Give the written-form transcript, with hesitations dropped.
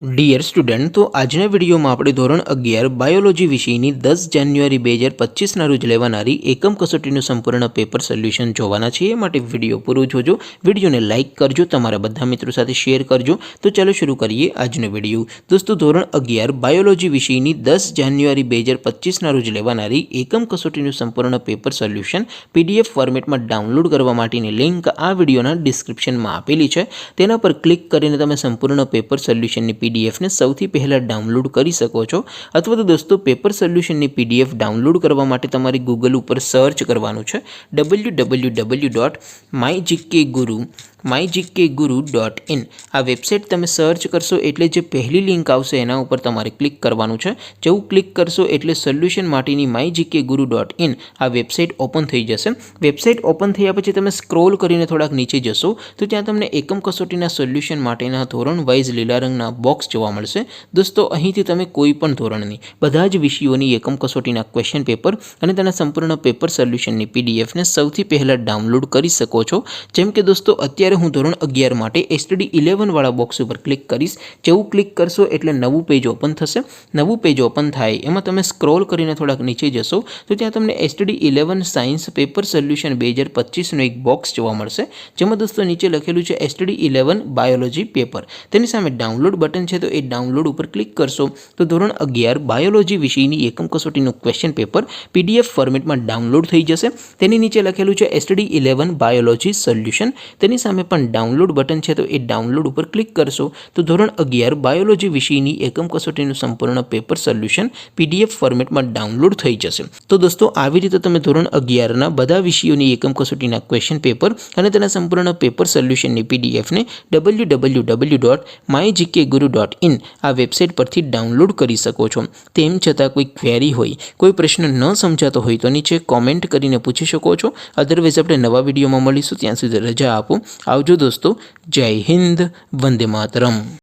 Dear student, તો આજના વિડીયોમાં આપણે ધોરણ 11 બાયોલોજી વિષયની 10 જાન્યુઆરી 2025ના રોજ લેવાનારી એકમ કસોટીનું સંપૂર્ણ પેપર સોલ્યુશન જોવાના છીએ। માટે વિડીયો પૂરો જોજો, વિડીયોને લાઇક કરજો, તમારા બધા મિત્રો સાથે શેર કરજો। તો ચાલો શરૂ કરીએ આજનો વિડીયો। દોસ્તો, ધોરણ 11 બાયોલોજી વિષયની 10 જાન્યુઆરી 2025ના રોજ લેવાનારી એકમ કસોટીનું સંપૂર્ણ પેપર સોલ્યુશન PDF ફોર્મેટમાં ડાઉનલોડ કરવા માટેની લિંક આ વિડીયોના ડિસ્ક્રિપ્શનમાં આપેલી છે। તેના પર ક્લિક કરીને તમે સંપૂર્ણ પેપર સોલ્યુશનની PDF ને સૌથી પહેલા ડાઉનલોડ કરી શકો છો। અથવા તો દોસ્તો, પેપર સોલ્યુશનની PDF ડાઉનલોડ કરવા માટે તમારે ગૂગલ ઉપર સર્ચ કરવાનું છે www.mygkguru.in। આ વેબસાઇટ તમે સર્ચ કરશો એટલે જે પહેલી લિંક આવશે એના ઉપર તમારે ક્લિક કરવાનું છે। જેવું ક્લિક કરશો એટલે સોલ્યુશન માટેની mygkguru.in આ વેબસાઇટ ઓપન થઈ જશે। વેબસાઇટ ઓપન થયા પછી તમે સ્ક્રોલ કરીને થોડાક નીચે જશો તો ત્યાં તમને એકમ કસોટીના સોલ્યુશન માટેના ધોરણ વાઇઝ લીલા રંગના બોક્સ જોવા મળશે। દોસ્તો, અહીંથી તમે કોઈ પણ ધોરણની બધા જ વિષયોની એકમ કસોટીના ક્વેશ્ચન પેપર અને તેના સંપૂર્ણ પેપર સોલ્યુશનની PDF ને સૌથી પહેલાં ડાઉનલોડ કરી શકો છો। જેમ કે દોસ્તો, અત્યારે હું ધોરણ 11 માટે STD 11 વાળા બોક્સ ઉપર ક્લિક કરીશ। જેવું ક્લિક કરશો એટલે નવું પેજ ઓપન થશે। નવું પેજ ઓપન થાય એમાં તમે સ્ક્રોલ કરીને થોડાક નીચે જશો તો ત્યાં તમને STD 11 સાયન્સ પેપર સોલ્યુશન 2025નો એક બોક્સ જોવા મળશે, જેમાં દોસ્તો નીચે લખેલું છે STD 11 બાયોલોજી પેપર। તેની સામે ડાઉનલોડ બટન છે, તો એ ડાઉનલોડ ઉપર ક્લિક કરશો તો ધોરણ 11 બાયોલોજી વિષયની એકમ કસોટીનું ક્વેશ્ચન પેપર PDF ફોર્મેટમાં ડાઉનલોડ થઈ જશે। તેની નીચે લખેલું છે STD 11 બાયોલોજી સોલ્યુશન। તેની સામે પણ ડાઉનલોડ બટન છે, તો એ ડાઉનલોડ ઉપર ક્લિક કરશો તો ધોરણ 11 બાયોલોજી વિષયની એકમ કસોટીનું સંપૂર્ણ પેપર સોલ્યુશન PDF ફોર્મેટમાં ડાઉનલોડ થઈ જશે। તો દોસ્તો, આવી રીતે તમે ધોરણ 11ના બધા વિષયોની એકમ કસોટીના ક્વેશ્ચન પેપર અને તેના સંપૂર્ણ પેપર સોલ્યુશનની PDF ને www.mygkguru.in આ વેબસાઇટ પરથી ડાઉનલોડ કરી શકો છો। તેમ છતાં કોઈ ક્વેરી હોય, કોઈ પ્રશ્ન ન સમજાતો હોય તો નીચે કોમેન્ટ કરીને પૂછી શકો છો। અધરવાઇઝ આપણે નવા વિડીયોમાં મળીશું, ત્યાં સુધી રજા આપો। આવજો દોસ્તો, જય હિન્દ, વંદે માતરમ।